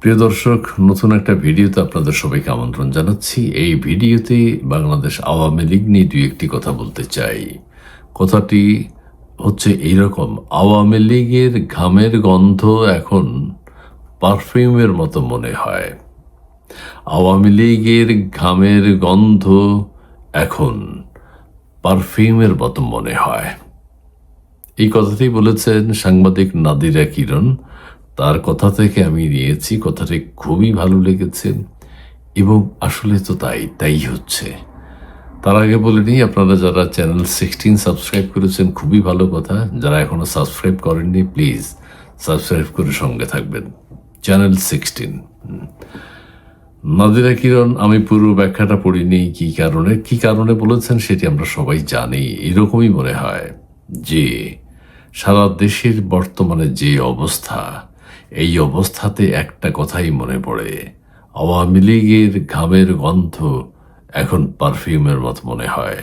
প্রিয় দর্শক, নতুন একটা ভিডিওতে আপনাদের সবাইকে আমন্ত্রণ জানাচ্ছি। এই ভিডিওতে বাংলাদেশ আওয়ামী লীগ নিয়ে দুই একটি কথা বলতে চাই। কথাটি হচ্ছে এইরকম: আওয়ামী লীগের ঘামের গন্ধ এখন পারফিউমের মতো মনে হয়। আওয়ামী লীগের ঘামের গন্ধ এখন পারফিউমের মতো মনে হয়। এই কথাটি বলেছেন সাংবাদিক নাদিরা কিরণ। তার কথা থেকে আমি নিয়েছি, কথাটি খুবই ভালো লেগেছে এবং আসলে তো তাই হচ্ছে। তার আগে বলে নিই, আপনারা যারা চ্যানেল 16 সাবস্ক্রাইব করেছেন খুবই ভালো কথা। যারা এখনো সাবস্ক্রাইব করেননি প্লিজ সাবস্ক্রাইব করে সঙ্গে থাকবেন। চ্যানেল 16। নাদিরা কিরণ, আমি পুরো ব্যাখ্যাটা পড়িনি। কি কারণে বলেছেন সেটি আমরা সবাই জানি। এরকমই মনে হয় যে সারা দেশের বর্তমানে যে অবস্থা, এই অবস্থাতে একটা কথাই মনে পড়ে: আওয়ামী লীগের ঘামের গন্ধ এখন পারফিউমের মতো মনে হয়।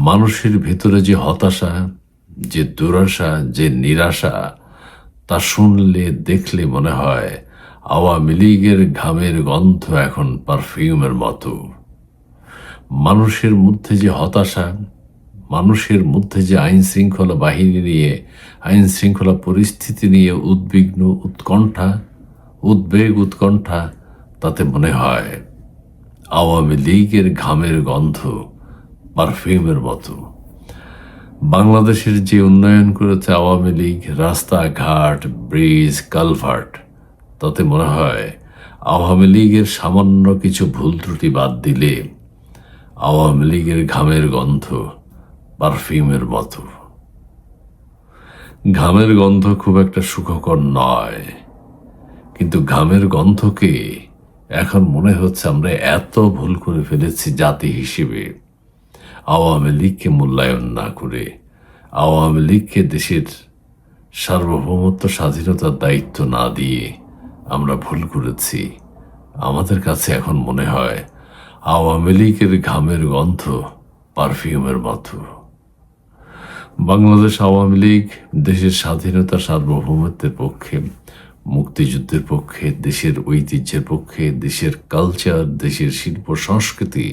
মানুষের ভিতরে যে হতাশা, যে দুরাশা, যে নিরাশা, তা শুনলে দেখলে মনে হয় আওয়ামী লীগের ঘামের গন্ধ এখন পারফিউমের মতো। মানুষের মধ্যে যে হতাশা, মানুষের মধ্যে যে আইন শৃঙ্খলা বাহিনী নিয়ে, আইন শৃঙ্খলা পরিস্থিতি নিয়ে উদ্বেগ উৎকণ্ঠা, তাতে মনে হয় আওয়ামী লীগের ঘামের গন্ধ পারফিউমের মতো। বাংলাদেশের যে উন্নয়ন করেছে আওয়ামী লীগ, রাস্তাঘাট, ব্রিজ, কালভার্ট, তাতে মনে হয় আওয়ামী লীগের সামান্য কিছু ভুল ত্রুটি বাদ দিলে আওয়ামী লীগের ঘামের গন্ধ পারফিউমের মতো। ঘামের গন্ধ খুব একটা সুখকর নয়, কিন্তু ঘামের গন্ধকে এখন মনে হচ্ছে আমরা এত ভুল করে ফেলেছি জাতি হিসেবে। আওয়ামী লীগকে মূল্যায়ন না করে, আওয়ামী লীগকে দেশের সার্বভৌমত্ব স্বাধীনতার দায়িত্ব না দিয়ে আমরা ভুল করেছি। আমাদের কাছে এখন মনে হয় আওয়ামী লীগের ঘামের গন্ধ পারফিউমের মতো। বাংলাদেশ আওয়ামী লীগ দেশের স্বাধীনতা সার্বভৌমত্বের পক্ষে, মুক্তিযুদ্ধের পক্ষে, দেশের ঐতিহ্যের পক্ষে, দেশের কালচার, দেশের শিল্প সংস্কৃতি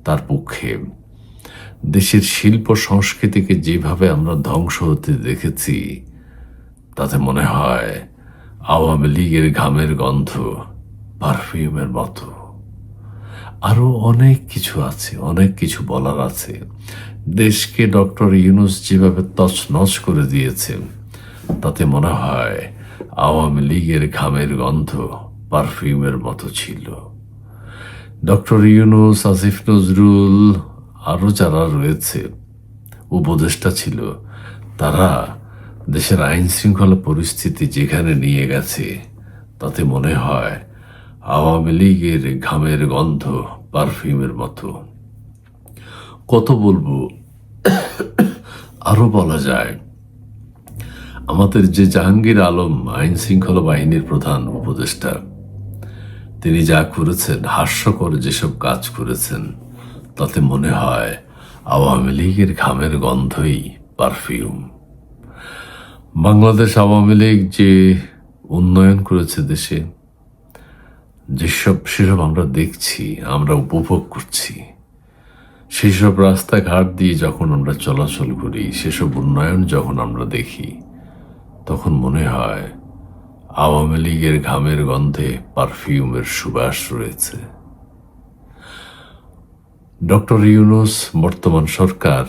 তার পক্ষে। দেশের শিল্প সংস্কৃতিকে যেভাবে আমরা ধ্বংস হতে দেখেছি, তাতে মনে হয় আওয়ামী লীগের ঘামের গন্ধ পারফিউমের মতো। আরো অনেক কিছু আছে, অনেক কিছু বলার আছে। দেশকে ডক্টর ইউনূস যেভাবে তছনছ করে দিয়েছেন, তাতে মনে হয় আওয়ামী লীগের ঘামের গন্ধ পারফিউমের মতো ছিল। ডক্টর ইউনূস, আসিফ নজরুল, আরো যারা রয়েছে উপদেষ্টা ছিল, তারা দেশের আইন শৃঙ্খলা পরিস্থিতি যেখানে নিয়ে গেছে, তাতে মনে হয় আওয়ামী লীগের ঘামের গন্ধ পারফিউমের মতো। কত বলবো, আরো বলা যায়। আমাদের যে জাহাঙ্গীর আলম আইন শৃঙ্খলা বাহিনীর প্রধান উপদেষ্টা, তিনি যা করেছেন, হাস্যকর যেসব কাজ করেছেন, তাতে মনে হয় আওয়ামী লীগের ঘামের গন্ধই পারফিউম। বাংলাদেশ আওয়ামী লীগ যে উন্নয়ন করেছে দেশে, সেসব আমরা দেখছি, আমরা উপভোগ করছি। সেসব রাস্তাঘাট দিয়ে যখন আমরা চলাচল করি, সেসব উন্নয়ন যখন আমরা দেখি, তখন মনে হয় আওয়ামী লীগের ঘামের গন্ধে পারফিউমের সুবাস রয়েছে। ডক্টর ইউনূস, বর্তমান সরকার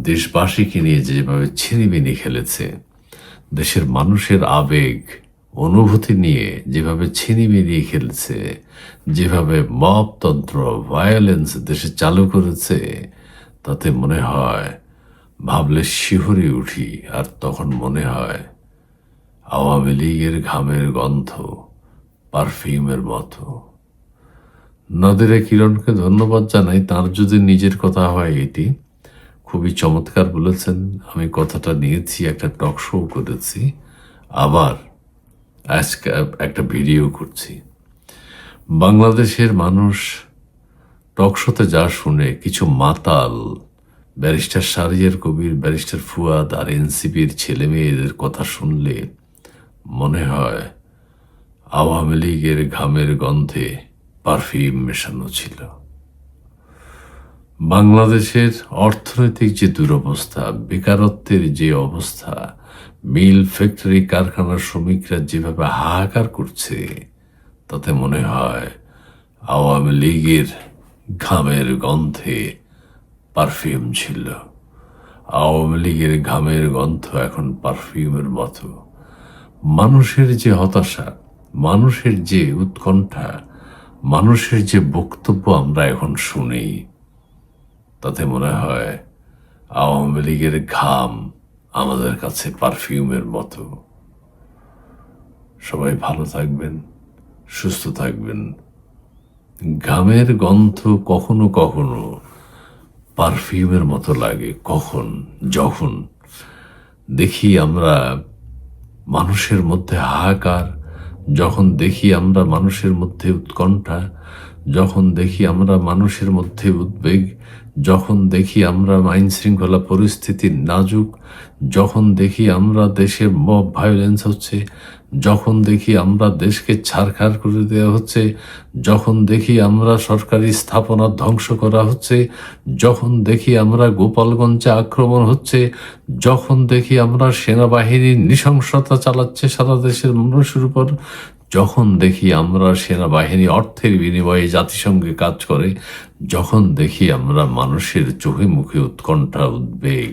দেশবাসীকে নিয়ে যেভাবে ছিনিমিনি খেলেছে, দেশের মানুষের আবেগ অনুভূতি নিয়ে যেভাবে ছিনিমিনি খেলছে, যেভাবে মবতন্ত্র, ভায়োলেন্স দেশে চালু করেছে, তাতে মনে হয়, ভাবলে শিহরে উঠি। আর তখন মনে হয় আওয়ামী লীগের ঘামের গন্ধ পারফিউমের মতো। নাদিরা কিরণকে ধন্যবাদ জানাই। তার যদি নিজের কথা হয়, এটি খুবই চমৎকার বলেছেন। আমি কথাটা নিয়েছি, একটা টক শো করেছি, আবার আজকে একটা ভিডিও করছি। বাংলাদেশের মানুষ টক শোতে যা শুনে, কিছু মাতাল ব্যারিস্টার শাহরিয়ার কবির, ব্যারিস্টার ফুয়াদ আর এনসিপির ছেলে মেয়েদের কথা শুনলে মনে হয় আওয়ামী লীগের ঘামের গন্ধে পারফিউম মেশানো ছিল। বাংলাদেশের অর্থনৈতিক যে দুরবস্থা, বেকারত্বের যে অবস্থা, মিল ফ্যাক্টরি কারখানার শ্রমিকরা যেভাবে হাহাকার করছে, তাতে মনে হয় আওয়ামী লীগের ঘামের গন্ধে পারফিউম ছিল। আওয়ামী লীগের ঘামের গন্ধ এখন পারফিউমের মতো। মানুষের যে হতাশা, মানুষের যে উৎকণ্ঠা, মানুষের যে বক্তব্য আমরা এখন শুনি, তাতে মনে হয় আওয়ামী লীগের ঘাম আমাদের কাছে পারফিউমের মতো। সবাই ভালো থাকবেন, সুস্থ থাকবেন। ঘামের গন্ধ কখনো কখনো পারফিউমের মতো লাগে যখন দেখি আমরা মানুষের মধ্যে হাহাকার, যখন দেখি আমরা মানুষের মধ্যে উৎকণ্ঠা, যখন দেখি আমরা মানুষের মধ্যে উদ্বেগ, যখন দেখি আমরা আইন শৃঙ্খলা পরিস্থিতি নাজুক, যখন দেখি আমরা দেশে মব ভায়োলেন্স হচ্ছে, যখন দেখি আমরা দেশকে ছারখার করে দেওয়া হচ্ছে, যখন দেখি আমরা সরকারি স্থাপনা ধ্বংস করা হচ্ছে, যখন দেখি আমরা গোপালগঞ্জে আক্রমণ হচ্ছে, যখন দেখি আমরা সেনাবাহিনীর নৃশংসতা চালাচ্ছে সারা দেশের মানুষের উপর, যখন দেখি আমরা সেনাবাহিনী অর্থের বিনিময়ে জাতিসংঘে কাজ করে, যখন দেখি আমরা মানুষের চোখে মুখে উৎকণ্ঠা উদ্বেগ,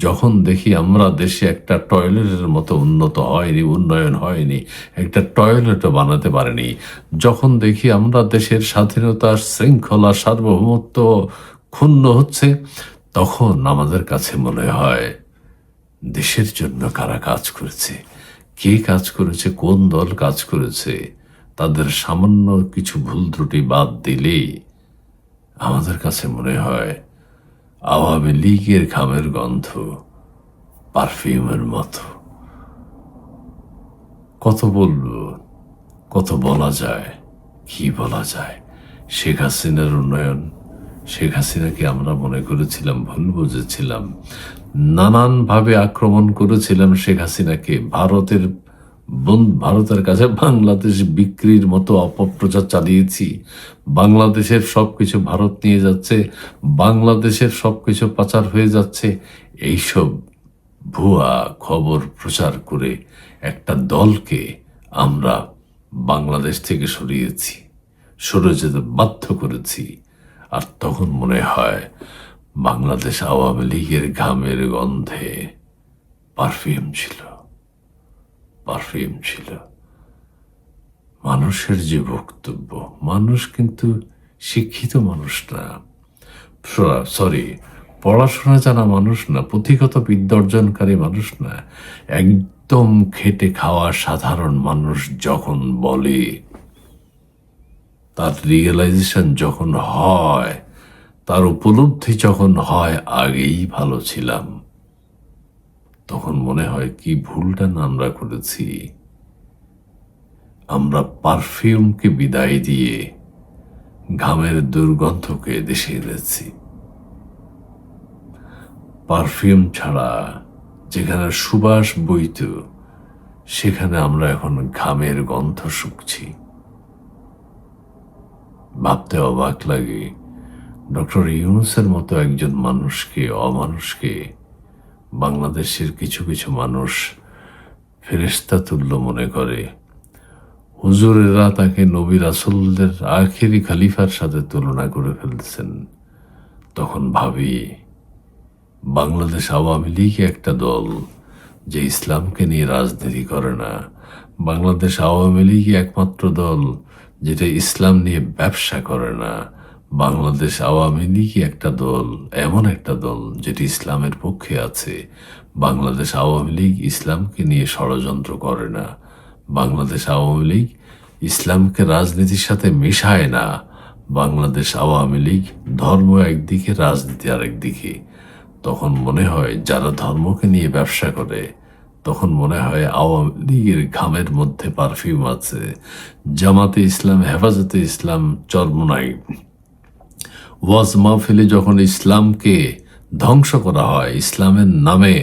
যখন দেখি আমরা দেশে একটা টয়লেটের মতো উন্নয়ন হয়নি, একটা টয়লেটও বানাতে পারেনি, যখন দেখি আমরা দেশের স্বাধীনতা, শৃঙ্খলা, সার্বভৌমত্ব ক্ষুণ্ণ হচ্ছে, তখন আমাদের কাছে মনে হয় দেশের জন্য কারা কাজ করেছে, কে কাজ করেছে, কোন দল কাজ করেছে, তাদের সামান্য কিছু ভুল ত্রুটি বাদ দিলেই আমাদের কাছে মনে হয় আওয়ামী লীগের ঘামের গন্ধ পারফিউমের মতো। কত বলবো, কত বলা যায়, কি বলা যায়। শেখ হাসিনার উন্নয়ন, শেখ হাসিনাকে আমরা মনে করেছিলাম, ভুল বুঝেছিলাম, নানানভাবে আক্রমণ করেছিলাম শেখ হাসিনাকে। ভারতের কাছে বাংলাদেশ বিক্রির মতো অপপ্রচার চালিয়েছি। বাংলাদেশের সবকিছু ভারত নিয়ে যাচ্ছে, বাংলাদেশের সবকিছু পাচার হয়ে যাচ্ছে, এইসব ভুয়া খবর প্রচার করে একটা দলকে আমরা বাংলাদেশ থেকে সরে যেতে বাধ্য করেছি। আর তখন মনে হয় বাংলাদেশ আওয়ামী লীগের ঘামের গন্ধে পারফিউম ছিল। মানুষের যে বক্তব্য, মানুষ কিন্তু শিক্ষিত মানুষ না, পড়াশোনা জানা মানুষ না, পুঁথিগত বিদ্যা অর্জনকারী মানুষ না, একদম খেটে খাওয়া সাধারণ মানুষ যখন বলে, তার রিয়েলাইজেশন যখন হয়, তার উপলব্ধি যখন হয় আগেই ভালো ছিলাম, তখন মনে হয় কি ভুলটা না আমরা করেছি। আমরা পারফিউমকে বিদায় দিয়ে ঘামের দুর্গন্ধকে দেশে এনেছি। পারফিউম ছাড়া যেখানে সুবাস বইত, সেখানে আমরা এখন ঘামের গন্ধ শুকছি। ভাবতে অবাক লাগে, ডক্টর ইউনূসের মতো একজন অমানুষকে বাংলাদেশের কিছু কিছু মানুষ ফেরেশতা তুল্য মনে করে। হুজুরেরা তাকে নবী রাসূলদের আখেরি খলিফার সাথে তুলনা করে ফেলছেন। তখন ভাবি, বাংলাদেশ আওয়ামী লীগ একটা দল যে ইসলামকে নিয়ে রাজনীতি করে না। বাংলাদেশ আওয়ামী লীগ একমাত্র দল যেটা ইসলাম নিয়ে ব্যবসা করে না। বাংলাদেশ আওয়ামী লীগ এমন একটা দল যেটি ইসলামের পক্ষে আছে। বাংলাদেশ আওয়ামী লীগ ইসলামকে নিয়ে ষড়যন্ত্র করে না। বাংলাদেশ আওয়ামী লীগ ইসলামকে রাজনীতির সাথে মিশায় না। বাংলাদেশ আওয়ামী লীগ ধর্ম একদিকে, রাজনীতি আরেকদিকে। তখন মনে হয় যারা ধর্মকে নিয়ে ব্যবসা করে, তখন মনে হয় আওয়ামী লীগের ঘামের মধ্যে পারফিউম আছে। জামাতে ইসলাম, হেফাজতে ইসলাম, চরমোনাই ওয়াজ মাহফিলে যখন ইসলামকে ধ্বংস করা হয়, ইসলামের নামে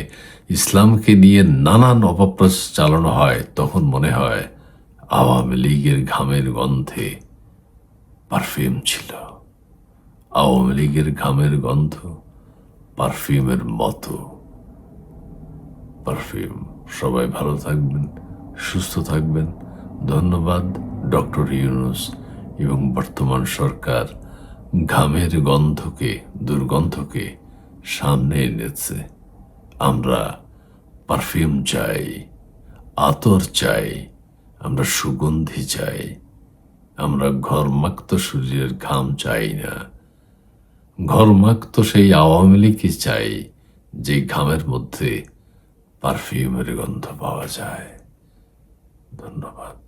ইসলামকে নিয়ে নানান অপপ্রচার চালানো হয়, তখন মনে হয় আওয়ামী লীগের ঘামের গন্ধে পারফিউম ছিল। আওয়ামী লীগের ঘামের গন্ধ পারফিউমের মতো। পারফিউম। সবাই ভালো থাকবেন, সুস্থ থাকবেন। ধন্যবাদ ডক্টর ইউনূস এবং বর্তমান সরকার ঘামের গন্ধকে, দুর্গন্ধকে সামনে এনেছে। আমরা পারফিউম চাই, আতর চাই, আমরা সুগন্ধি চাই। আমরা ঘর্মাক্ত শরীরের ঘাম চাই না। ঘর্মাক্ত সেই আওয়ামী লীগই চাই, যে ঘামের মধ্যে পারফিউমের গন্ধ পাওয়া যায়। ধন্যবাদ।